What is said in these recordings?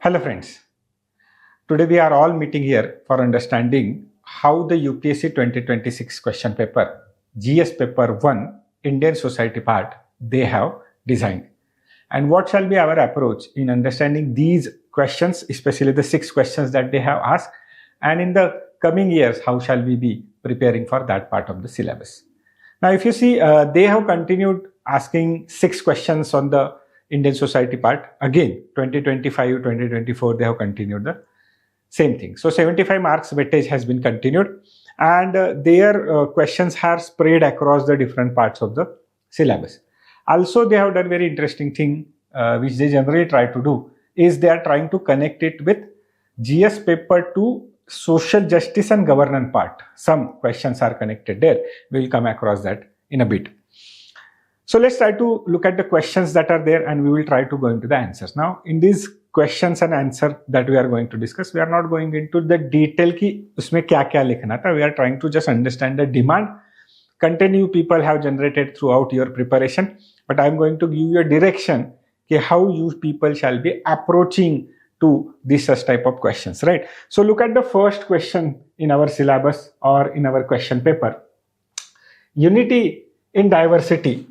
Hello friends, today we are all meeting here for understanding how the UPSC 2026 question paper, GS paper 1, Indian society part, they have designed. And what shall be our approach in understanding these questions, especially the 6 questions that they have asked, and in the coming years, how shall we be preparing for that part of the syllabus. Now, if you see, they have continued asking 6 questions on the Indian society part. Again, 2025, 2024, they have continued the same thing. So 75 marks weightage has been continued, and their questions are spread across the different parts of the syllabus. Also, they have done very interesting thing, which they generally try to do, is they are trying to connect it with GS paper 2 social justice and governance part. Some questions are connected there. We will come across that in a bit. So let's try to look at the questions that are there, and we will try to go into the answers. Now, in these questions and answer that we are going to discuss, we are not going into the detail ki usme kya kya likhna tha. We are trying to just understand the demand content you people have generated throughout your preparation. But I am going to give you a direction ki how you people shall be approaching to this such type of questions, right? So look at the first question in our syllabus or in our question paper. Unity in diversity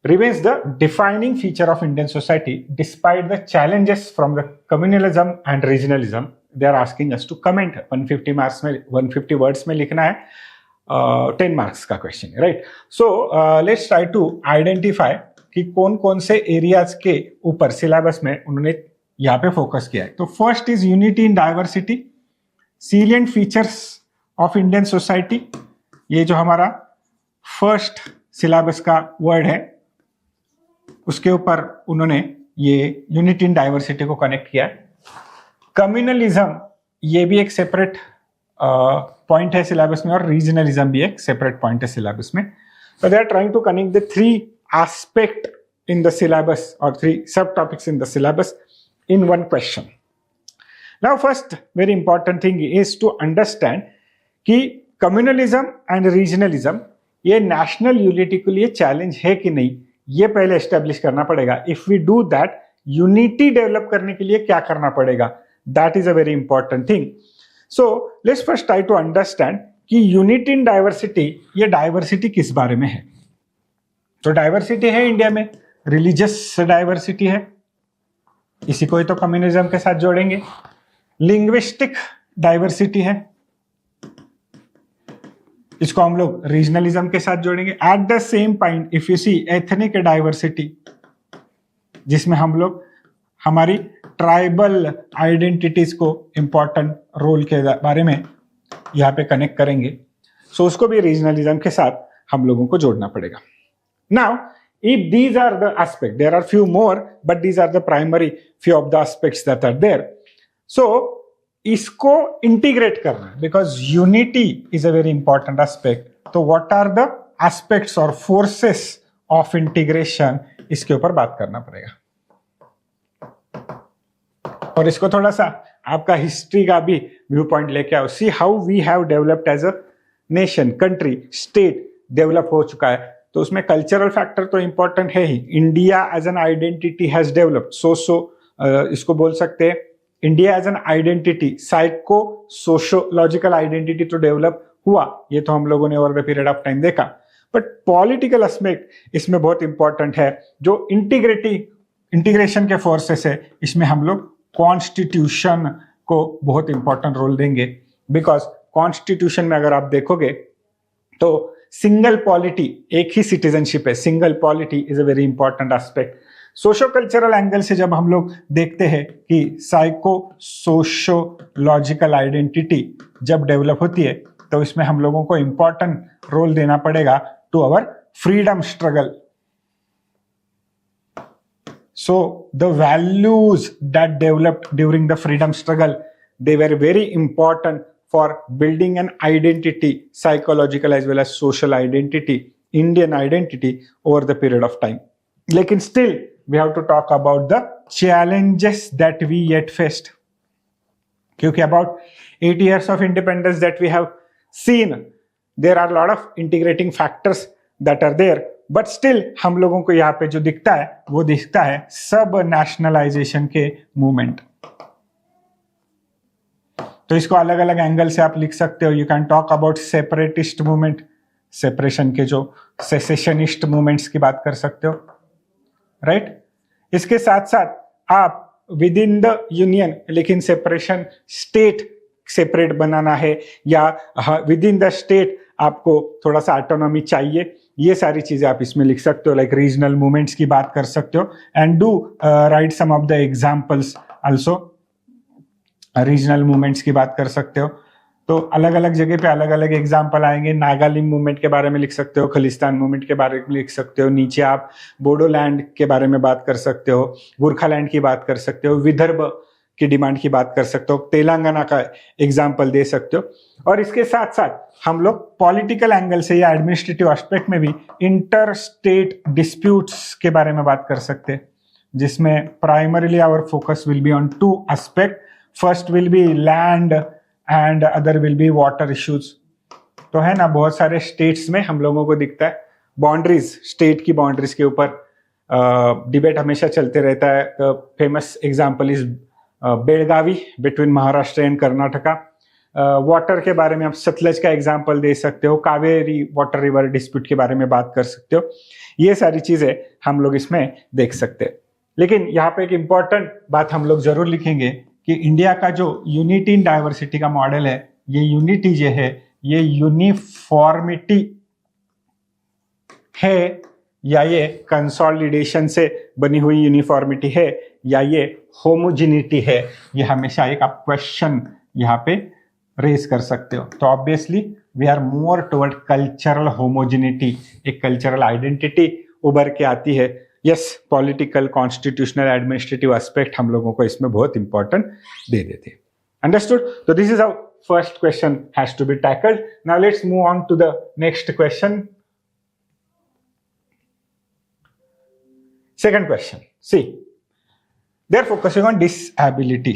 remains the defining feature of Indian society despite the challenges from the communalism and regionalism. They are asking us to comment. 150 marks में 150 words में लिखना है, 10 marks का question, right? So let's try to identify कि कौन कौन से areas के ऊपर syllabus में उन्होंने यहाँ पे focus किया है. तो first is unity in diversity, salient features of Indian society. ये जो हमारा first syllabus का word है, उसके ऊपर उन्होंने ये यूनिटी इन डाइवर्सिटी को कनेक्ट किया है. कम्युनलिज्म ये भी एक सेपरेट पॉइंट है सिलेबस में, और रीजनलिज्म भी एक सेपरेट पॉइंट है सिलेबस में. So they are trying to connect the 3 aspect in the syllabus और 3 sub topics in the syllabus in one question. Now first very important thing is to understand कि communalism and regionalism ये national unity के लिए challenge है कि नहीं, ये पहले एस्टेब्लिश करना पड़ेगा. If we do that, unity develop करने के लिए क्या करना पड़ेगा, that is a very important thing. So let's first try to understand कि यूनिटी इन डाइवर्सिटी, ये डाइवर्सिटी किस बारे में है. तो डाइवर्सिटी है इंडिया में, रिलीजियस डाइवर्सिटी है, इसी को ही तो कम्युनिज्म के साथ जोड़ेंगे. लिंग्विस्टिक डाइवर्सिटी है, इसको हम लोग रीजनलिज्म के साथ जोड़ेंगे. At the same point if you see ethnic diversity, जिसमें हम लोग हमारी ट्राइबल आइडेंटिटीज को इंपॉर्टेंट रोल के बारे में यहाँ पे कनेक्ट करेंगे. सो उसको भी रीजनलिज्म के साथ हम लोगों को जोड़ना पड़ेगा. Now if these are the aspect, there are few more, but these are the primary few of the aspects that are there. So इसको इंटीग्रेट करना है, because unity is a very important aspect. तो what are the aspects और forces of integration, इसके ऊपर बात करना पड़ेगा. और इसको थोड़ा सा आपका हिस्ट्री का भी व्यू पॉइंट लेके आओ. See how we have developed as a nation, country, state develop हो चुका है. तो उसमें कल्चरल फैक्टर तो इंपॉर्टेंट है ही. India as an identity has developed, इसको बोल सकते हैं India as an identity, psycho sociological identity तो डेवलप हुआ, ये तो हम लोगों ने over the period of time देखा. बट पॉलिटिकल एस्पेक्ट इसमें बहुत इंपॉर्टेंट है. जो इंटीग्रेशन के फोर्सेस है, इसमें हम लोग कॉन्स्टिट्यूशन को बहुत इंपॉर्टेंट रोल देंगे. बिकॉज कॉन्स्टिट्यूशन में अगर आप देखोगे तो सिंगल पॉलिटी, एक ही सिटीजनशिप है, single polity is a very important aspect. Socio cultural angle से जब हम लोग देखते हैं कि साइको सोशोलॉजिकल आइडेंटिटी जब डेवलप होती है, तो इसमें हम लोगों को इंपॉर्टेंट रोल देना पड़ेगा to our freedom struggle. So the values that developed during the freedom struggle, they were very important for building an identity, psychological as well as social identity, Indian identity over the period of time. लेकिन still we have to talk about the challenges that we yet faced. क्योंकि about 8 years of independence that we have seen, there are a lot of integrating factors that are there but still हम लोगों को यहाँ पे जो दिखता है वो दिखता है सब नेशनलाइजेशन के मूवमेंट। तो इसको अलग अलग एंगल से आप लिख सकते हो। You can talk about separatist movement, separation के जो सेसेशनिस्ट मूवमेंट्स की बात कर सकते हो, राइट। इसके साथ साथ आप विद इन द यूनियन, लेकिन सेपरेशन स्टेट सेपरेट बनाना है या विद इन द स्टेट आपको थोड़ा सा ऑटोनॉमी चाहिए, ये सारी चीजें आप इसमें लिख सकते हो। लाइक रीजनल मूवमेंट्स की बात कर सकते हो and do write some of the examples also. Regional movements की बात कर सकते हो तो अलग अलग जगह पे अलग अलग एग्जाम्पल आएंगे। नागालैंड मूवमेंट के बारे में लिख सकते हो, खलिस्तान मूवमेंट के बारे में लिख सकते हो, नीचे आप बोडोलैंड के बारे में बात कर सकते हो, गोरखालैंड की बात कर सकते हो, विदर्भ की डिमांड की बात कर सकते हो, तेलंगाना का एग्जाम्पल दे सकते हो। और इसके साथ साथ हम लोग पॉलिटिकल एंगल से या एडमिनिस्ट्रेटिव एस्पेक्ट में भी इंटर स्टेट डिस्प्यूट्स के बारे में बात कर सकते हैं, जिसमें primarily our focus will be on two aspect. First will be land and other will be water issues. तो है ना, बहुत सारे स्टेट्स में हम लोगों को दिखता है बाउंड्रीज, स्टेट की बाउंड्रीज के ऊपर डिबेट हमेशा चलते रहता है। Famous example is Belagavi between Maharashtra and Karnataka. Water के बारे में आप सतलज का एग्जांपल दे सकते हो, कावेरी वाटर रिवर डिस्प्यूट के बारे में बात कर सकते हो। ये सारी चीजें हम लोग इसमें देख सकते हैं। लेकिन यहाँ पे एक इंपॉर्टेंट बात हम लोग जरूर लिखेंगे कि इंडिया का जो यूनिटी इन डाइवर्सिटी का मॉडल है, ये यूनिटी जो है ये यूनिफॉर्मिटी है या ये कंसोलिडेशन से बनी हुई यूनिफॉर्मिटी है या ये होमोजिनिटी है, ये हमेशा एक आप क्वेश्चन यहाँ पे रेज कर सकते हो। तो obviously we are more toward cultural homogeneity, एक कल्चरल आइडेंटिटी उभर के आती है। Yes, political, constitutional, administrative aspect हम लोगों को इसमें बहुत इंपॉर्टेंट दे देते हैं। अंडरस्टूड? तो this is how first question has to be tackled. Now let's move on to the next question. Second question. See, they're focusing on disability,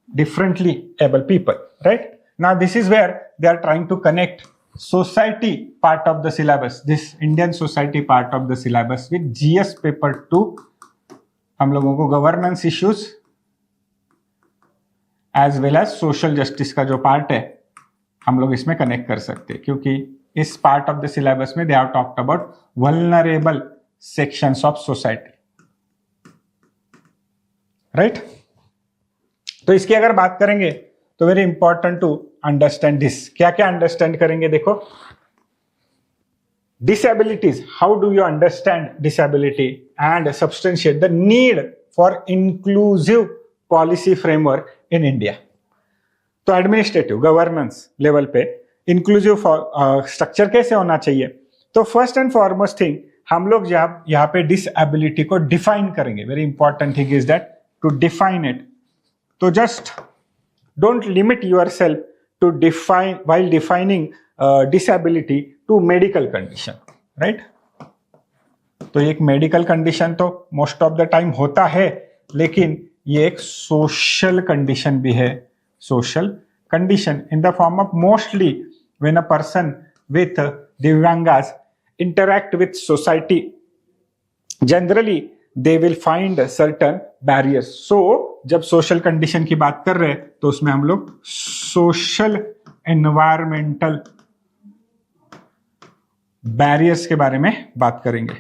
differently able people, right? Now, this is where they are trying to connect society part of the syllabus, this Indian society part of the syllabus with GS paper 2. हम लोगों को governance issues as well as social justice का जो part है, हम लोग इसमें connect कर सकते हैं, क्योंकि इस part of the syllabus में they have talked about vulnerable sections of society. Right? तो इसकी अगर बात करेंगे तो very important to understand this. क्या क्या अंडरस्टैंड करेंगे? देखो, disabilities, how do you understand disability and substantiate the need for inclusive policy framework in India. तो एडमिनिस्ट्रेटिव गवर्नेंस लेवल पे इंक्लूसिव स्ट्रक्चर कैसे होना चाहिए? तो फर्स्ट एंड फॉरमोस्ट थिंग हम लोग यहाँ पे डिसेबिलिटी को डिफाइन करेंगे। Very important thing is that to define it. So just don't limit yourself to define while defining disability to medical condition, right? तो एक मेडिकल कंडीशन तो मोस्ट ऑफ द टाइम होता है, लेकिन ये एक सोशल कंडीशन भी है। Social condition in the form of mostly when a person with दिव्यांगास interact with society, generally they will find certain barriers. So जब सोशल कंडीशन की बात कर रहे हैं तो उसमें हम लोग सोशल एनवायरमेंटल बैरियर्स के बारे में बात करेंगे।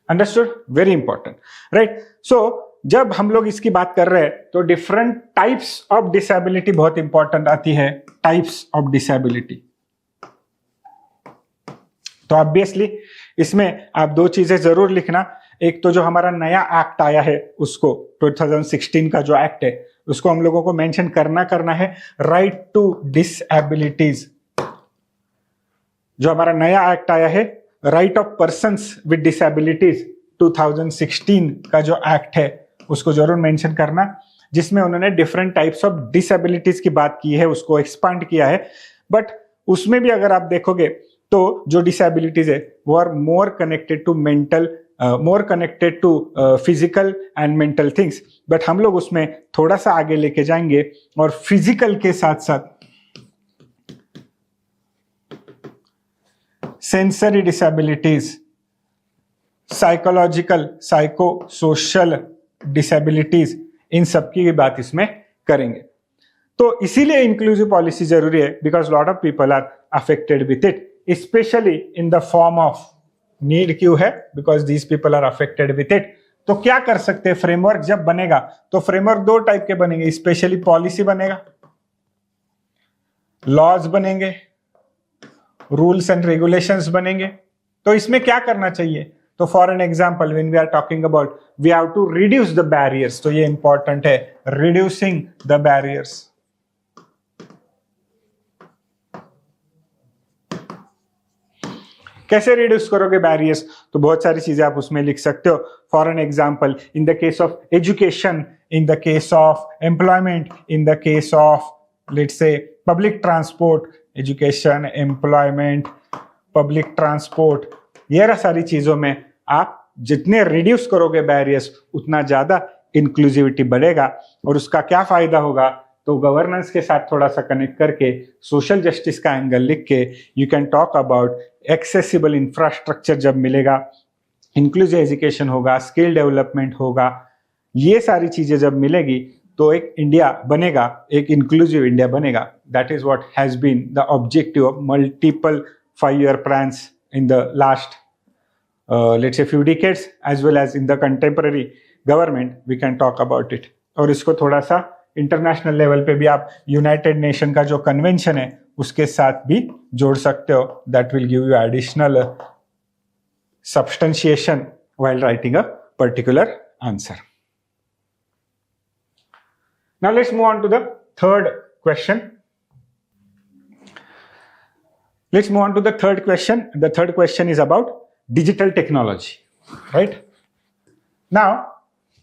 Understood? Very important, right? So जब हम लोग इसकी बात कर रहे हैं तो डिफरेंट टाइप्स ऑफ डिसेबिलिटी बहुत इंपॉर्टेंट आती है। टाइप्स ऑफ डिसेबिलिटी, तो ऑब्वियसली इसमें आप दो चीजें जरूर लिखना। एक तो जो हमारा नया एक्ट आया है उसको 2016 का जो एक्ट है उसको हम लोगों को मेंशन करना है, राइट टू डिसेबिलिटीज। जो हमारा नया एक्ट आया है right of persons with disabilities 2016 का जो एक्ट है उसको जरूर मेंशन करना, जिसमें उन्होंने डिफरेंट टाइप्स ऑफ डिसेबिलिटीज की बात की है, उसको एक्सपांड किया है। बट उसमें भी अगर आप देखोगे तो जो डिसेबिलिटीज है वो are more connected to mental, more connected to physical and mental things. But हम लोग उसमें थोड़ा सा आगे लेके जाएंगे और फिजिकल के साथ साथ sensory disabilities, psychological, psycho social disabilities, इन सब की बात इसमें करेंगे। तो इसीलिए इंक्लूसिव पॉलिसी जरूरी है, because lot of people are affected with it, specially in the form of need क्यों है, because these people are affected with it. तो क्या कर सकते हैं, फ्रेमवर्क जब बनेगा तो फ्रेमवर्क दो टाइप के बनेंगे, स्पेशली पॉलिसी बनेगा, लॉज बनेंगे, रूल्स एंड रेगुलेशंस बनेंगे। तो इसमें क्या करना चाहिए, तो for an example when we are talking about we have to reduce the barriers, तो ये इंपॉर्टेंट है, रिड्यूसिंग द बैरियर्स। कैसे रिड्यूस करोगे बैरियर्स, तो बहुत सारी चीजें आप उसमें लिख सकते हो। For an example, in the case of education, in the case of employment, in the case of let's say public transport, education, employment, public transport, ये सारी चीजों में आप जितने रिड्यूस करोगे बैरियर्स उतना ज्यादा इंक्लूसिविटी बढ़ेगा। और उसका क्या फायदा होगा, तो गवर्नेंस के साथ थोड़ा सा कनेक्ट करके सोशल जस्टिस का एंगल लिख के you can talk about accessible infrastructure जब मिलेगा, इंक्लूसिव एजुकेशन होगा, स्किल डेवलपमेंट होगा, ये सारी चीजें जब मिलेगी तो एक इंडिया बनेगा, एक इंक्लूसिव इंडिया बनेगा। That is what has been the objective of multiple 5-year plans in the last let's say few decades as well as in the contemporary government, we can talk about it। और इसको थोड़ा सा international level पे भी आप United nation का जो convention है उसके साथ भी जोड़ सकते हो, that will give you additional substantiation while writing a particular answer। Now let's move on to the third question। Let's move on to the third question. The third question is about digital technology, right? Now,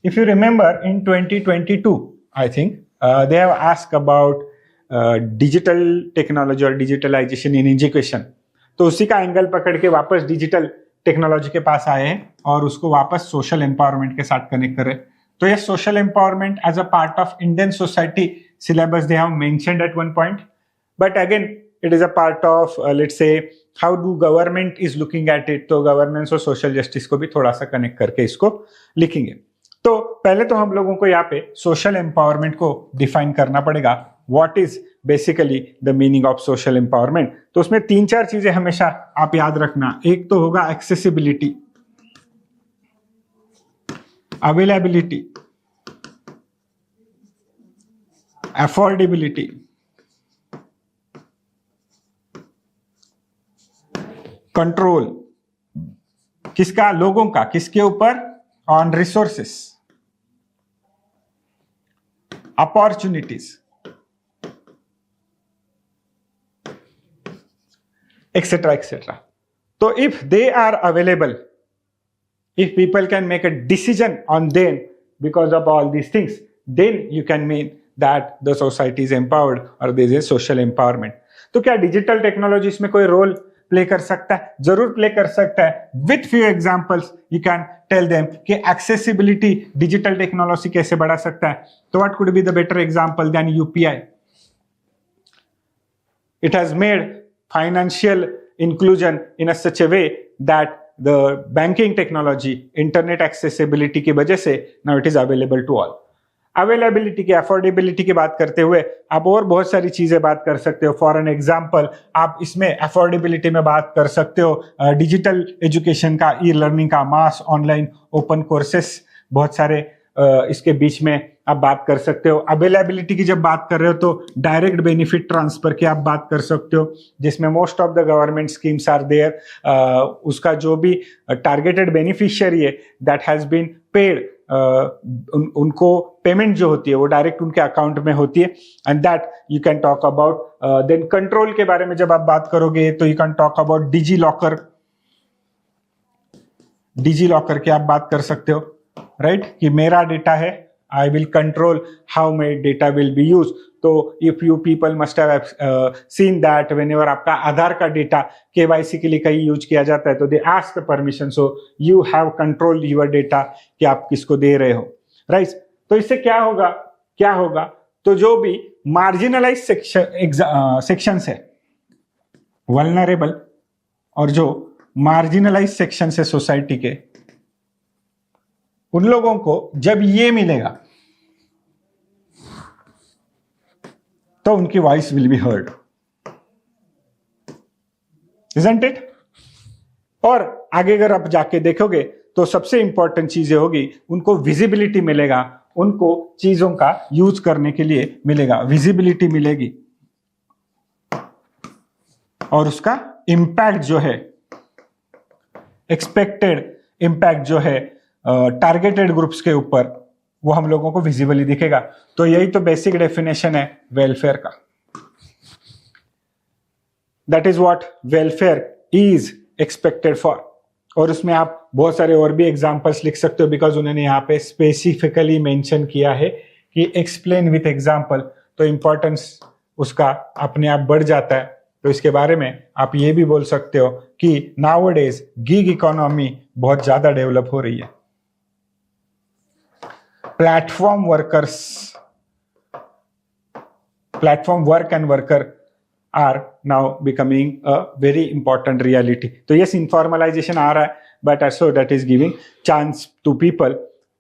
if you remember in 2022, I think they have asked about digital technology or digitalization in education। तो उसी का angle पकड़ के वापस digital technology के पास आए हैं और उसको वापस सोशल एम्पावरमेंट के साथ कनेक्ट करें। तो ये social empowerment as a part of Indian society syllabus they have mentioned at one point, but again it is a part of let's say how do government is looking at it। तो governance और social justice को भी थोड़ा सा connect करके इसको लिखेंगे। तो पहले तो हम लोगों को यहाँ पे सोशल एम्पावरमेंट को डिफाइन करना पड़ेगा, what is basically the meaning of social empowerment. तो उसमें 3-4 चीजें हमेशा आप याद रखना। एक तो होगा एक्सेसिबिलिटी, अवेलेबिलिटी, अफोर्डेबिलिटी, कंट्रोल, किसका, लोगों का, किसके ऊपर, on resources, opportunities, etcetera etcetera. तो if they are available, if people can make a decision on them because of all these things, then you can mean that the society is empowered और there is social empowerment. तो क्या digital technology इसमें कोई role play कर सकता है? जरूर play कर सकता है। With few examples you can tell them कि एक्सेसिबिलिटी डिजिटल टेक्नोलॉजी कैसे बढ़ा सकता है। तो what could be the better example than UPI? It has made financial inclusion in a such a way that the banking technology, internet accessibility की वजह से now it is available to all. Availability की, affordability की बात करते हुए आप और बहुत सारी चीजें बात कर सकते हो। फॉर एन एग्जांपल आप इसमें अफोर्डेबिलिटी में बात कर सकते हो डिजिटल एजुकेशन का, ई लर्निंग का, मास ऑनलाइन ओपन कोर्सेस, बहुत सारे इसके बीच में आप बात कर सकते हो। अवेलेबिलिटी की जब बात कर रहे हो तो डायरेक्ट बेनिफिट ट्रांसफर की आप बात कर सकते हो, जिसमें most of the government schemes are there. उसका जो भी टारगेटेड बेनिफिशियरी है दैट हैज बीन पेड, उनको पेमेंट जो होती है वो डायरेक्ट उनके अकाउंट में होती है, and that you can talk about. Then control के बारे में जब आप बात करोगे तो you can talk about DigiLocker, DigiLocker की आप बात कर सकते हो, राइट? कि मेरा डेटा है, I will control how my data will be use. तो if you people must have seen that whenever आपका आधार का डेटा केवाईसी के लिए कहीं यूज किया जाता है तो they ask permission, so you have control your data कि आप किसको दे रहे हो, राइट? तो इससे क्या होगा, क्या होगा? तो जो भी मार्जिनलाइज सेक्शंस है, वल्नरेबल और जो मार्जिनलाइज सेक्शन है सोसाइटी के, उन लोगों को जब ये मिलेगा तो उनकी voice will be heard, isn't it? और आगे अगर आप जाके देखोगे तो सबसे इंपॉर्टेंट चीजें होगी, उनको विजिबिलिटी मिलेगा, उनको चीजों का यूज करने के लिए मिलेगा, विजिबिलिटी मिलेगी, और उसका इंपैक्ट जो है, एक्सपेक्टेड इंपैक्ट जो है टारगेटेड ग्रुप्स के ऊपर, वो हम लोगों को विजिबली दिखेगा। तो यही तो बेसिक डेफिनेशन है वेलफेयर का। That is what welfare is expected for. और उसमें आप बहुत सारे और भी एग्जांपल्स लिख सकते हो, बिकॉज उन्होंने यहाँ पे स्पेसिफिकली मेंशन किया है कि एक्सप्लेन विथ एग्जांपल, तो इंपॉर्टेंस उसका अपने आप बढ़ जाता है। तो इसके बारे में आप ये भी बोल सकते हो कि नाउअडेज गिग इकोनॉमी बहुत ज्यादा डेवलप हो रही है। Platform work and worker are now becoming a very important reality. तो yes, informalisation आ रहा है, but also that is giving chance to people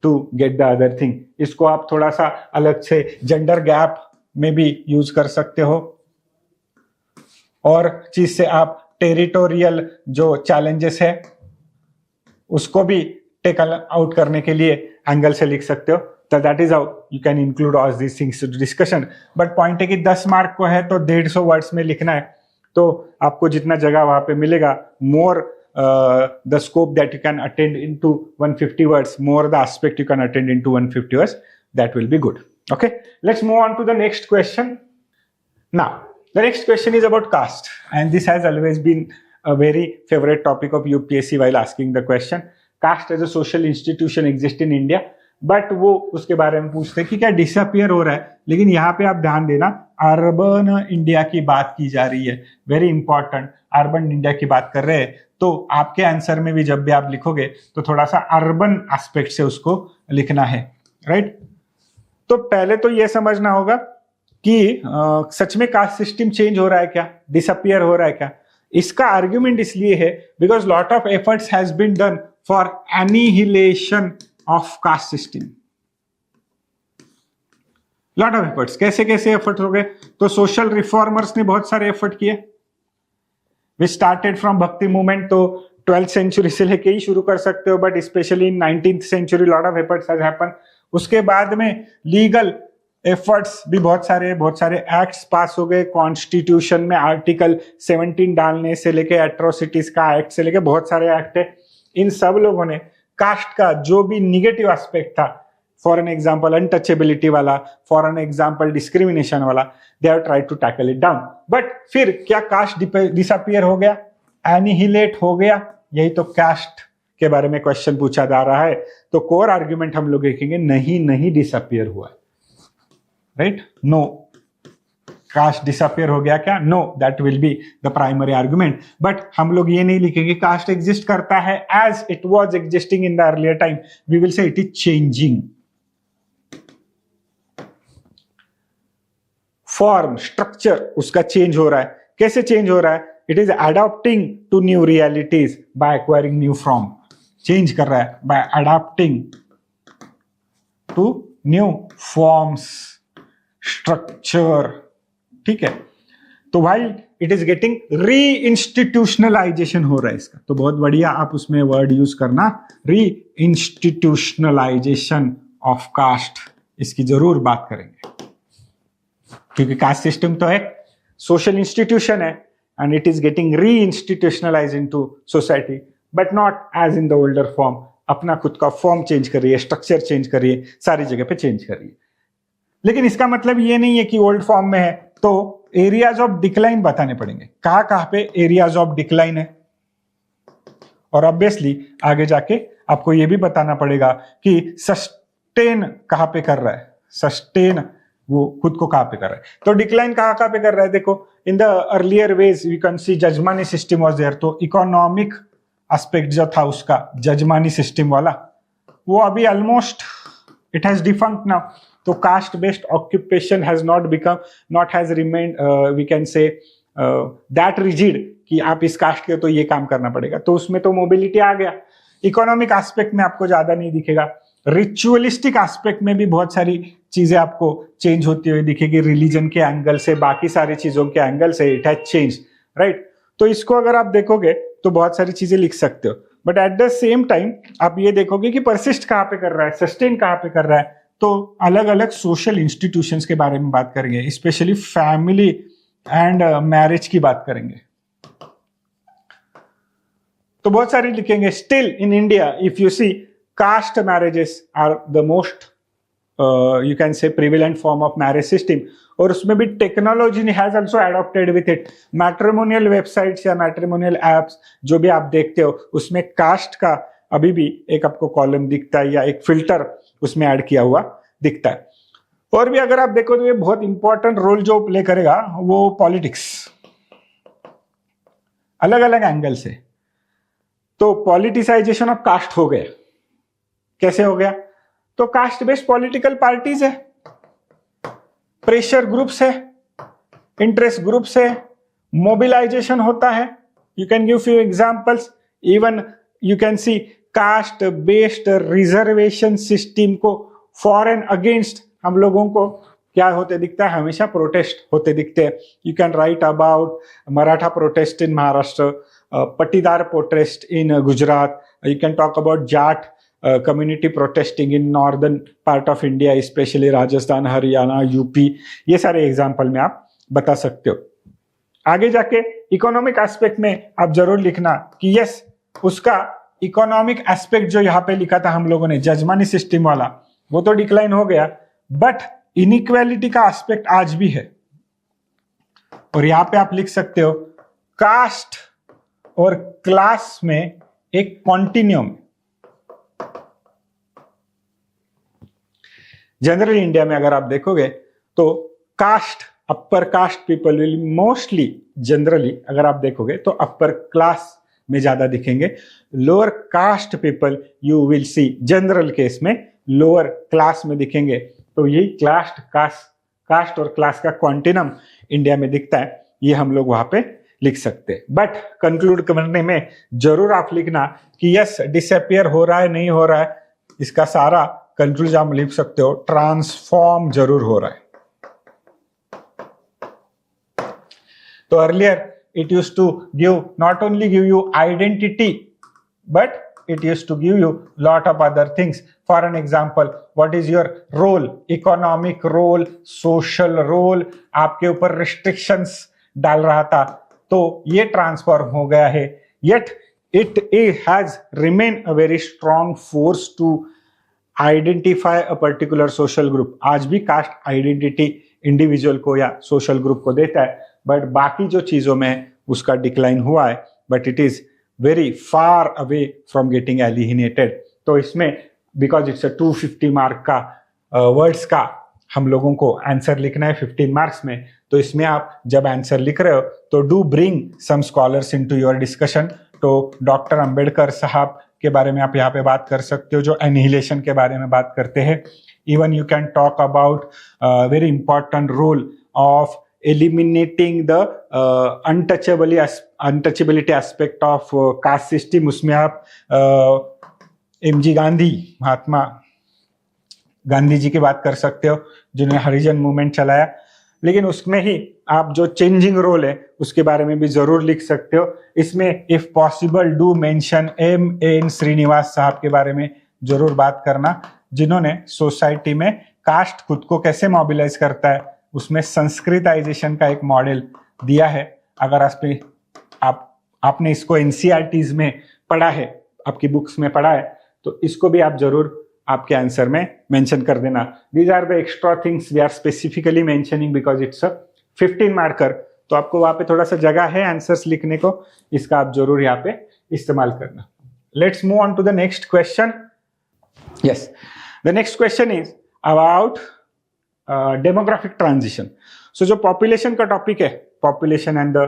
to get the other thing. इसको आप थोड़ा सा अलग से जेंडर गैप में भी यूज कर सकते हो, और चीज से आप टेरिटोरियल जो चैलेंजेस है उसको भी टेक आउट करने के लिए एंगल से लिख सकते हो। तो that is how you can include all these things to discussion. But point है कि 10 मार्क को है तो 150 वर्ड्स में लिखना है, तो आपको जितना जगह वहां पे मिलेगा, more the scope that you can attend into 150 words, more the aspect you can attend into 150 words, that will be good. Okay, let's move on to the next question. Now the next question is about caste, and this has always been a very favorite topic of UPSC while asking the question. Caste as a social institution exists in India, but वो उसके बारे में पूछते हैं कि क्या disappear हो रहा है। लेकिन यहाँ पे आप ध्यान देना, अर्बन इंडिया की बात की जा रही है, वेरी इंपॉर्टेंट, अर्बन इंडिया की बात कर रहे हैं। तो आपके आंसर में भी जब भी आप लिखोगे तो थोड़ा सा अर्बन एस्पेक्ट से उसको लिखना है, राइट? तो पहले तो ये समझना होगा कि सच में कास्ट सिस्टम चेंज हो रहा है क्या, डिसअपियर हो रहा है क्या? इसका आर्ग्यूमेंट इसलिए है because lot of efforts has been done for annihilation of caste system. Lot of efforts, कैसे कैसे एफर्ट हो गए? तो सोशल रिफॉर्मर्स ने बहुत सारे एफर्ट किए। वी स्टार्टेड फ्रॉम भक्ति मूवमेंट, तो 12th सेंचुरी से लेके ही शुरू कर सकते हो, but specially in 19th century lot of efforts has happen. उसके बाद में लीगल एफर्ट्स भी बहुत सारे एक्ट्स पास हो गए। कॉन्स्टिट्यूशन में आर्टिकल 17 डालने से लेके एट्रोसिटीज का एक्ट से लेके बहुत सारे एक्ट है। इन सब लोगों ने कास्ट का जो भी निगेटिव एस्पेक्ट था, फॉर एन एग्जांपल अनटचेबिलिटी वाला, फॉर एन एग्जांपल डिस्क्रिमिनेशन वाला, they have tried to tackle it down. But फिर क्या कास्ट डिसअपियर हो गया, एनिहिलेट हो गया? यही तो कास्ट के बारे में क्वेश्चन पूछा जा रहा है। तो कोर आर्ग्यूमेंट हम लोग देखेंगे, नहीं डिसअपियर हुआ है, राइट? नो, कास्ट डिसअपियर हो गया क्या? No, that will be the primary argument. But हम लोग ये नहीं लिखेंगे कास्ट एग्जिस्ट करता है as it was existing in the earlier time, we will say it is changing. Form, structure उसका चेंज हो रहा है। कैसे चेंज हो रहा है? It is adopting to new realities by acquiring new form. Change कर रहा है by adopting to new forms, structure, ठीक है? तो वाइल इट इज गेटिंग री इंस्टीट्यूशनलाइजेशन हो रहा है इसका, तो बहुत बढ़िया आप उसमें वर्ड यूज करना, री इंस्टीट्यूशनलाइजेशन ऑफ कास्ट, इसकी जरूर बात करेंगे, क्योंकि कास्ट सिस्टम तो एक सोशल इंस्टीट्यूशन है and it is getting reinstitutionalize into society, but not as in the older form. अपना खुद का फॉर्म चेंज कर रही है, स्ट्रक्चर चेंज कर रही है, सारी जगह पे चेंज कर रही है। लेकिन इसका मतलब ये नहीं है कि ओल्ड फॉर्म में है तो एरियाज ऑफ डिक्लाइन बताने पड़ेंगे, कहां पे एरियाज ऑफ डिक्लाइन है। और ऑब्वियसली आगे जाके आपको ये भी बताना पड़ेगा कि सस्टेन कहां पे कर रहा है, सस्टेन वो खुद को कहां पे कर रहा है। तो डिक्लाइन कहां पे कर रहा है? देखो, in the earlier ways we can see jajmani system was there, तो इकोनॉमिक एस्पेक्ट जो था उसका जजमानी सिस्टम वाला, वो अभी almost it has defunct now. तो caste based occupation has not become, not has remained, we can say that rigid कि आप इस कास्ट के तो ये काम करना पड़ेगा, तो उसमें तो मोबिलिटी आ गया। इकोनॉमिक एस्पेक्ट में आपको ज्यादा नहीं दिखेगा। रिचुअलिस्टिक एस्पेक्ट में भी बहुत सारी चीजें आपको चेंज होती हुई दिखेगी, रिलीजन के एंगल से, बाकी सारी चीजों के एंगल से इट हैज चेंज, राइट। तो इसको अगर आप देखोगे तो बहुत सारी चीजें लिख सकते हो, but at the same time आप ये देखोगे कि परसिस्ट कहाँ पे कर रहा है, सस्टेन कहाँ पे कर रहा है। तो अलग अलग सोशल इंस्टीट्यूशंस के बारे में बात करेंगे, स्पेशली फैमिली एंड मैरिज की बात करेंगे। तो बहुत सारी लिखेंगे। Still in India if you see, caste marriages are the most you can say prevalent form of marriage system, और उसमें भी technology has also adopted with it। Matrimonial websites या मैट्रिमोनियल एप्स जो भी आप देखते हो उसमें कास्ट का अभी भी एक आपको कॉलम दिखता है या एक फिल्टर उसमें ऐड किया हुआ दिखता है। और भी अगर आप देखो तो ये बहुत इंपॉर्टेंट रोल जो प्ले करेगा वो पॉलिटिक्स, अलग अलग एंगल से। तो पॉलिटिसाइजेशन ऑफ कास्ट हो गया। कैसे हो गया? तो कास्ट बेस्ड पॉलिटिकल पार्टीज है, प्रेशर ग्रुप्स है, इंटरेस्ट ग्रुप्स है, मोबिलाइजेशन होता है। You can give few examples. Even you can see caste based reservation system को फॉर एंड अगेंस्ट हम लोगों को क्या होते दिखता है? हमेशा प्रोटेस्ट होते दिखते हैं। You can write about Maratha protest in Maharashtra, Patidar protest in Gujarat. You can talk about Jat community protesting in northern part of India, specially Rajasthan, Haryana, UP. ये सारे एग्जाम्पल में आप बता सकते हो। आगे जाके इकोनॉमिक एस्पेक्ट में आप जरूर लिखना कि यस, उसका इकोनॉमिक एस्पेक्ट जो यहाँ पे लिखा था हम लोगों ने जजमानी सिस्टम वाला, वो तो डिक्लाइन हो गया, बट इनइक्वालिटी का एस्पेक्ट आज भी है। और यहाँ पे आप लिख सकते हो कास्ट और क्लास में एक कॉन्टिन्यूम। जनरली इंडिया में अगर आप देखोगे तो caste, upper caste people will mostly, generally अगर आप देखोगे तो अपर क्लास में ज्यादा दिखेंगे। Lower caste people you will see general case में लोअर क्लास में दिखेंगे। तो यही कास्ट और क्लास का क्वांटिनम इंडिया में दिखता है, ये हम लोग वहां पे लिख सकते हैं। बट कंक्लूड करने में जरूर आप लिखना कि यस, डिसअपियर हो रहा है नहीं हो रहा है, इसका सारा कंक्लूजन आप लिख सकते हो, ट्रांसफॉर्म जरूर हो रहा है। तो earlier it used to give, not only give you identity, but it used to give you lot of other things. For an example, what is your role, economic role, social role, आपके ऊपर restrictions डाल रहा था, तो ये transform हो गया है। Yet it has remained a very strong force to identify a particular social group। आज भी कास्ट आइडेंटिटी इंडिविजुअल को या सोशल ग्रुप को देता है, बट बाकी जो चीजों में उसका डिक्लाइन हुआ है, but it is very far away from getting alienated. तो इसमें बिकॉज इट्स अ 250 मार्क का वर्ड्स का हम लोगों को आंसर लिखना है 15 मार्क्स में, तो इसमें आप जब आंसर लिख रहे हो तो do bring some scholars into your discussion. तो डॉक्टर अंबेडकर साहब के बारे में आप यहाँ पे बात कर सकते हो जो एनिहिलेशन के बारे में बात करते हैं। Even you can talk about very important role of eliminating the untouchability aspect of caste system। उसमें आप एमजी गांधी, महात्मा गांधी जी की बात कर सकते हो जिन्होंने हरिजन मूवमेंट चलाया, लेकिन उसमें ही आप जो चेंजिंग रोल है उसके बारे में भी जरूर लिख सकते हो। इसमें if possible do mention M.N. Srinivas साहब के बारे में जरूर बात करना, जिन्होंने सोसाइटी में कास्ट खुद को कैसे मोबिलाइज करता है उसमें संस्कृताइजेशन का एक मॉडल दिया है। अगर आपने इसको एनसीईआरटीज में पढ़ा है, आपकी बुक्स में पढ़ा है, तो इसको भी आप जरूर आपके आंसर में मेंशन कर देना। These are the extra things we are specifically mentioning because it's a 15 marker. तो आपको वहां पे थोड़ा सा जगह है आंसर्स लिखने को, इसका आप जरूर यहाँ पे इस्तेमाल करना। Let's move on to the next question. Yes, the next question is about demographic transition. So जो पॉपुलेशन का टॉपिक है, population and the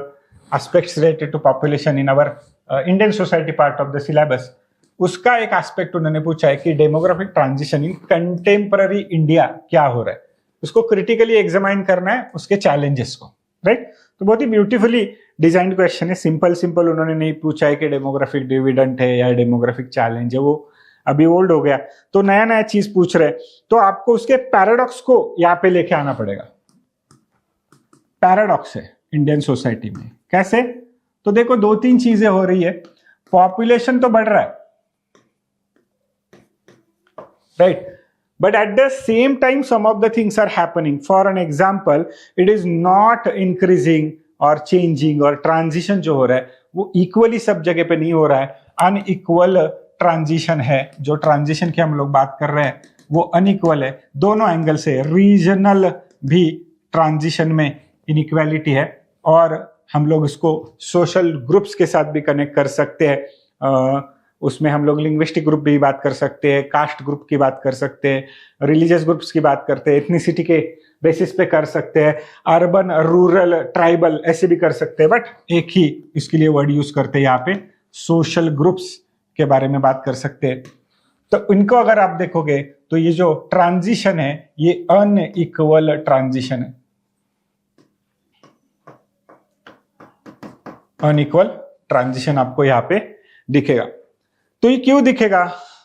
aspects related to population in our Indian society part of the syllabus, उसका एक aspect उन्होंने पूछा है कि demographic transition in contemporary India क्या हो रहा है, उसको क्रिटिकली एग्जामाइन करना है, उसके चैलेंजेस को, राइट। तो बहुत ही ब्यूटीफुली डिजाइंड क्वेश्चन है, सिंपल सिंपल उन्होंने नहीं पूछा है कि डेमोग्राफिक डिविडेंड है या डेमोग्राफिक चैलेंज है, वो अभी ओल्ड हो गया, तो नया नया चीज पूछ रहे हैं, तो आपको उसके पैराडॉक्स को यहाँ पे लेके आना पड़ेगा। पैराडॉक्स है इंडियन सोसाइटी में, कैसे? तो देखो दो तीन चीजें हो रही है, पॉपुलेशन तो बढ़ रहा है, right, but at the same time some of the things are happening. For an example, it is not increasing or changing और ट्रांजिशन जो हो रहा है वो इक्वली सब जगह पे नहीं हो रहा है, अनइक्वल ट्रांजिशन है। जो ट्रांजिशन की हम लोग बात कर रहे हैं वो अनइक्वल है, दोनों एंगल से। रीजनल भी ट्रांजिशन में इनइक्वालिटी है, और हम लोग इसको सोशल ग्रुप्स के साथ भी कनेक्ट कर सकते हैं। उसमें हम लोग लिंग्विस्टिक ग्रुप भी बात कर सकते हैं, कास्ट ग्रुप की बात कर सकते हैं, रिलीजियस ग्रुप्स की बात करते हैं, एथनिसिटी के बेसिस पे कर सकते हैं, अर्बन, रूरल, ट्राइबल ऐसे भी कर सकते हैं, बट एक ही इसके लिए वर्ड यूज करते हैं यहाँ पे, सोशल ग्रुप्स के बारे में बात कर सकते हैं। तो इनको अगर आप देखोगे तो ये जो ट्रांजिशन है ये अनइक्वल ट्रांजिशन है, अनइक्वल ट्रांजिशन आपको यहाँ पे दिखेगा। तो ये क्यों दिखेगा?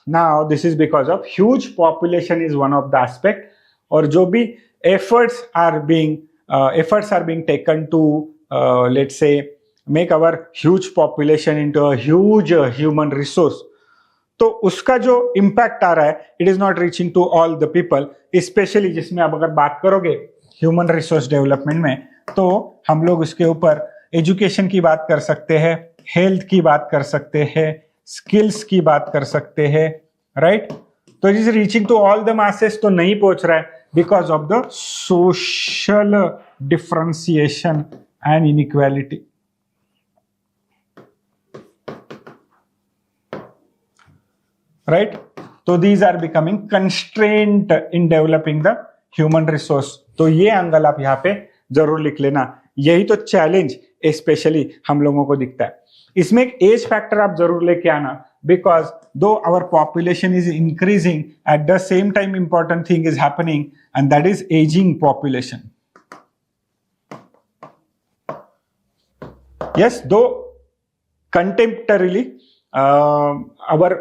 Now this is because of huge population is one of the aspect, और जो भी efforts are being taken to let's say make our huge population into a huge human resource, तो उसका जो इम्पैक्ट आ रहा है it is not reaching to all the people, specially जिसमें आप अगर बात करोगे ह्यूमन रिसोर्स डेवलपमेंट में, तो हम लोग उसके ऊपर एजुकेशन की बात कर सकते हैं, हेल्थ की बात कर सकते हैं, स्किल्स की बात कर सकते हैं, राइट। तो it is reaching to all the masses तो नहीं पहुंच रहा है because of the social differentiation and inequality, right. तो these are becoming constraint in developing the human resource. तो ये एंगल आप यहाँ पे जरूर लिख लेना, यही तो चैलेंज स्पेशली हम लोगों को दिखता है। इसमें एक एज फैक्टर आप जरूर लेके आना, because though our population is increasing at the same time important thing is happening and that is ageing population. Yes, though contemporarily our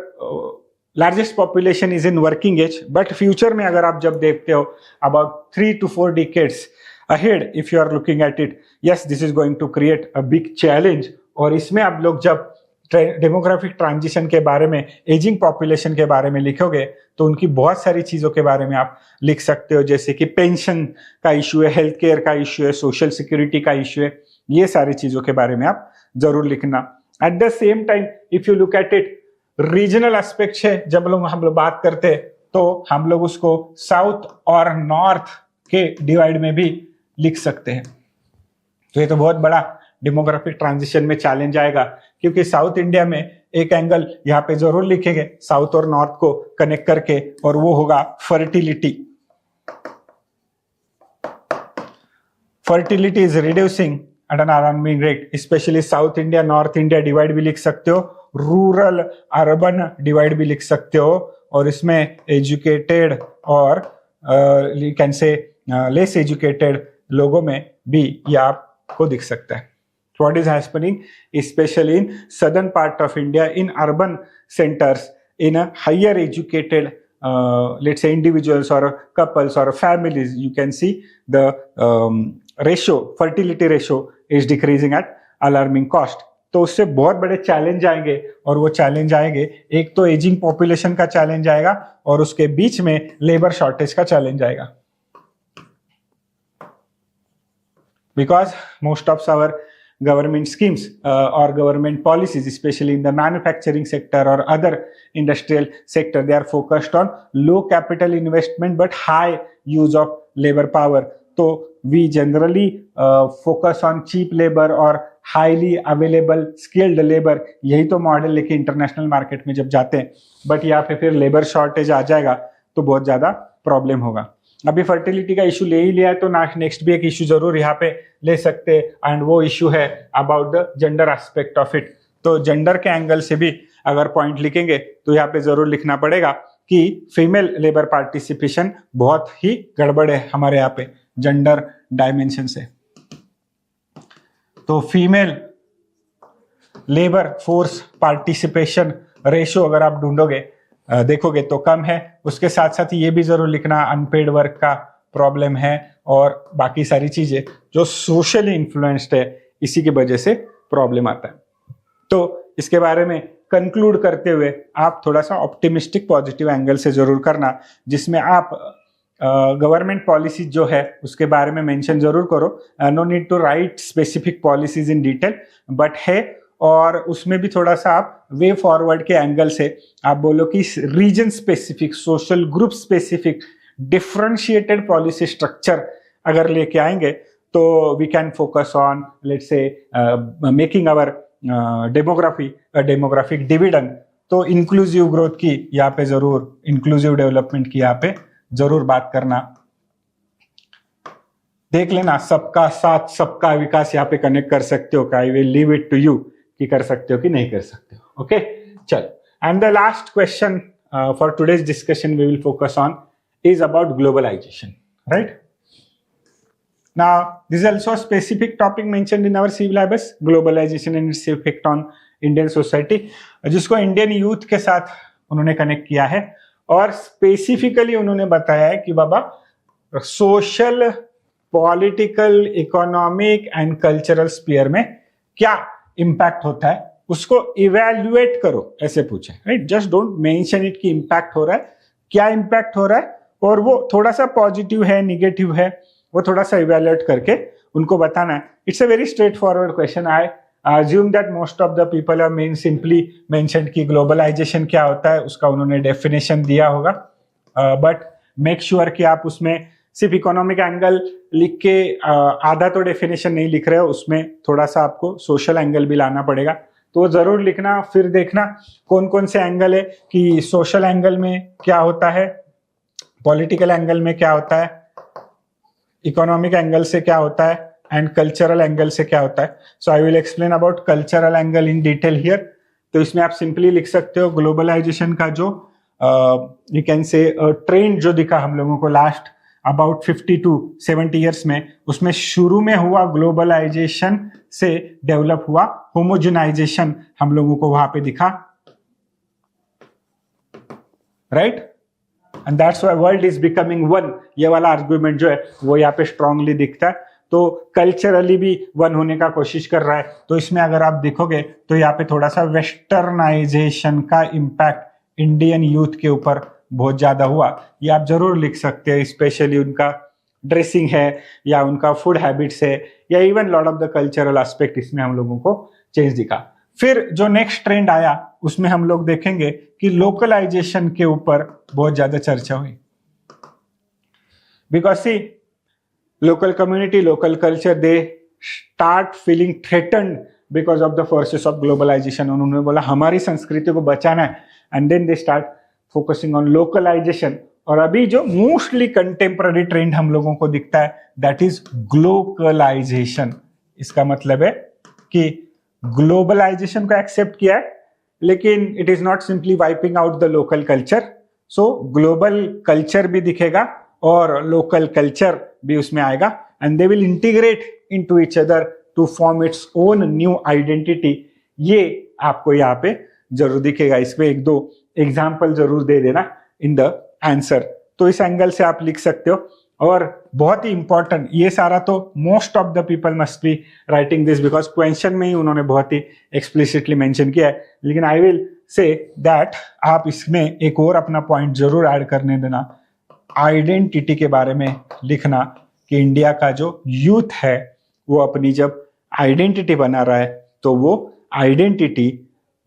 largest population is in working age, but future में अगर आप जब देखते हो about 3 to 4 decades ahead, if you are looking at it, yes, this is going to create a big challenge। और इसमें आप लोग जब डेमोग्राफिक ट्रांजिशन के बारे में, एजिंग पॉपुलेशन के बारे में लिखोगे तो उनकी बहुत सारी चीजों के बारे में आप लिख सकते हो, जैसे कि पेंशन का इश्यू है, हेल्थ केयर का इश्यू है, सोशल सिक्योरिटी का इश्यू है, ये सारी चीजों के बारे में आप जरूर लिखना। Eight the same time if you look at it, regional aspect है, जब हम लोग बात करते हैं तो हम लोग उसको साउथ और नॉर्थ के डिवाइड में भी लिख सकते हैं। तो ये तो बहुत बड़ा डेमोग्राफिक ट्रांजिशन में चैलेंज आएगा, क्योंकि साउथ इंडिया में एक एंगल यहाँ पे जरूर लिखेंगे साउथ और नॉर्थ को कनेक्ट करके, और वो होगा fertility. Fertility is reducing at an alarming rate, specially south India, north India divide भी लिख सकते हो, रूरल अर्बन डिवाइड भी लिख सकते हो, और इसमें एजुकेटेड और you can say less educated लोगों में भी ये आपको दिख सकता है। What is happening, especially in southern part of India, in urban centers, in a higher educated, let's say individuals or couples or families, you can see the ratio, fertility ratio is decreasing at alarming cost। तो उससे बहुत बड़े challenge आएंगे, और वो challenge आएंगे, एक तो एजिंग पॉपुलेशन का चैलेंज आएगा और उसके बीच में लेबर शॉर्टेज का चैलेंज आएगा, because most of our government schemes or government policies, especially in the manufacturing sector or other industrial sector, they are focused on low capital investment but high use of labor power। So we generally focus on cheap labor or highly available skilled labor, यही तो model लेके international market में जब जाते हैं, but यहाँ पे फिर लेबर शॉर्टेज आ जाएगा तो बहुत ज्यादा प्रॉब्लम होगा। अभी फर्टिलिटी का इशू ले ही लिया है, तो नेक्स्ट भी एक इशू जरूर यहाँ पे ले सकते हैं, एंड वो इशू है about the gender aspect of it. तो जेंडर के एंगल से भी अगर पॉइंट लिखेंगे तो यहाँ पे जरूर लिखना पड़ेगा कि फीमेल लेबर पार्टिसिपेशन बहुत ही गड़बड़ है हमारे यहाँ पे जेंडर डायमेंशन से। तो female labour force participation ratio अगर आप ढूंढोगे देखोगे तो कम है। उसके साथ साथ ये भी जरूर लिखना अनपेड वर्क का प्रॉब्लम है और बाकी सारी चीजें जो सोशली इन्फ्लुएंस्ड है इसी की वजह से प्रॉब्लम आता है। तो इसके बारे में कंक्लूड करते हुए आप थोड़ा सा ऑप्टिमिस्टिक पॉजिटिव एंगल से जरूर करना, जिसमें आप गवर्नमेंट पॉलिसी जो है उसके बारे में मेंशन जरूर करो। No need to write specific policies in detail, but है, और उसमें भी थोड़ा सा आप वे फॉरवर्ड के एंगल से आप बोलो कि region specific, social group specific, differentiated policy structure अगर लेके आएंगे तो we can focus on let's say making our demographic dividend. तो इंक्लूसिव ग्रोथ की यहाँ पे जरूर, इंक्लूसिव डेवलपमेंट की यहाँ पे जरूर बात करना। देख लेना सबका साथ सबका विकास यहाँ पे कनेक्ट कर सकते हो, I will leave it to you कि कर सकते हो कि नहीं कर सकते हो। ओके, चल, and the last question for today's discussion we will focus on is about globalization, right? Now, this is also a specific topic mentioned in our syllabus, globalization and its effect on Indian society, जिसको Indian youth के साथ उन्होंने connect किया है और specifically उन्होंने बताया है कि बाबा social, political, economic and cultural sphere में क्या इम्पैक्ट होता है उसको इवेल्युएट करो, ऐसे पूछे, right? Just don't mention it कि इम्पैक्ट हो रहा है, क्या इम्पैक्ट हो रहा है और वो थोड़ा सा पॉजिटिव है, निगेटिव है, वो थोड़ा सा इवेल्युएट करके उनको बताना है। It's a very straightforward question. I assume that most of the people are main simply mentioned कि ग्लोबलाइजेशन क्या होता है, उसका उन्होंने डेफिनेशन दिया होगा, बट मेक श्योर कि आप उसमें सिर्फ इकोनॉमिक एंगल लिख के आधा तो डेफिनेशन नहीं लिख रहे हो, उसमें थोड़ा सा आपको सोशल एंगल भी लाना पड़ेगा, तो जरूर लिखना। फिर देखना कौन कौन से एंगल है कि सोशल एंगल में क्या होता है, पॉलिटिकल एंगल में क्या होता है, इकोनॉमिक एंगल से क्या होता है एंड कल्चरल एंगल से क्या होता है। So I will explain about cultural angle in detail here. तो इसमें आप सिंपली लिख सकते हो ग्लोबलाइजेशन का जो यू कैन से ट्रेंड जो दिखा हम लोगों को लास्ट अबाउट 50 to 70 ईयर्स में, उसमें शुरू में हुआ ग्लोबलाइजेशन से डेवलप हुआ होमोजेनाइजेशन हम लोगों को वहां पे दिखा, right? And that's why world is becoming one, ये वाला आर्गुमेंट जो है वो यहाँ पे स्ट्रांगली दिखता है। तो कल्चरली भी वन होने का कोशिश कर रहा है। तो इसमें अगर आप देखोगे तो यहाँ पे थोड़ा सा वेस्टर्नाइजेशन का इम्पैक्ट इंडियन यूथ के ऊपर बहुत ज्यादा हुआ, ये आप जरूर लिख सकते हैं। स्पेशली उनका ड्रेसिंग है या उनका फूड हैबिट्स है या even lot of the cultural aspect, इसमें हम लोगों को चेंज दिखा। फिर जो नेक्स्ट ट्रेंड आया उसमें हम लोग देखेंगे कि लोकलाइजेशन के ऊपर बहुत ज्यादा चर्चा हुई, because see local community, local culture, they start feeling threatened because of the forces of globalization. उन्होंने बोला हमारी संस्कृति को बचाना है and then they start focusing on localization. और अभी जो मोस्टली कंटेम्पररी ट्रेंड हम लोगों को दिखता है दैट इज ग्लोबलाइजेशन। इसका मतलब है कि ग्लोबलाइजेशन को एक्सेप्ट किया है लेकिन it is not simply wiping out the local culture. So global culture भी दिखेगा और लोकल कल्चर भी उसमें आएगा and they will integrate into each other to form its own new identity. ये आपको यहाँ पे जरूर दिखेगा। इसमें एक दो एग्जाम्पल जरूर दे देना इन द आंसर। तो इस एंगल से आप लिख सकते हो। और बहुत ही इंपॉर्टेंट, ये सारा तो most of the people must be writing this because question में ही उन्होंने बहुत ही एक्सप्लिसिटली मेंशन किया है, लेकिन आई विल से दैट आप इसमें एक और अपना पॉइंट जरूर ऐड करने देना। आइडेंटिटी के बारे में लिखना कि इंडिया का जो यूथ है वो अपनी जब आइडेंटिटी बना रहा है तो वो आइडेंटिटी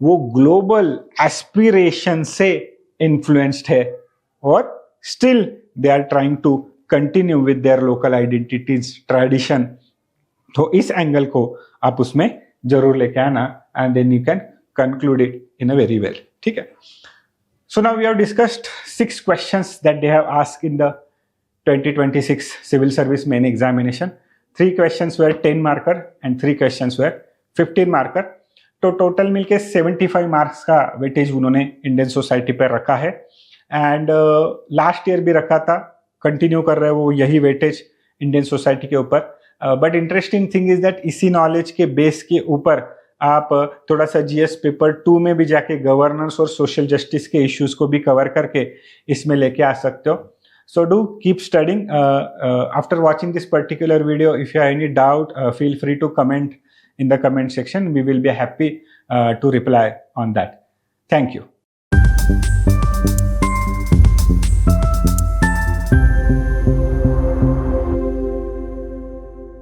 वो ग्लोबल एस्पिरेशन से इन्फ्लुएंस्ड है और still they are trying to continue with their local identities, tradition. तो इस एंगल को आप उसमें जरूर लेके आना and then you can conclude it in a very well. ठीक है। So now we have discussed 6 questions that they have asked in the 2026 Civil Service Main Examination. 3 questions were 10 marker and 3 questions were 15 marker. तो total मिलके 75 marks का weightage उन्होंने Indian society पर रखा है and last year भी रखा था, कंटिन्यू कर रहे हैं वो यही वेटेज इंडियन सोसाइटी के ऊपर। But interesting thing is that इसी नॉलेज के बेस के ऊपर आप थोड़ा सा जीएस पेपर 2 में भी जाके गवर्नेंस और सोशल जस्टिस के इश्यूज को भी कवर करके इसमें लेके आ सकते हो. So do keep studying. After watching this particular video, if you have any doubt, feel free to comment in the comment section. We will be happy to reply on that. Thank you.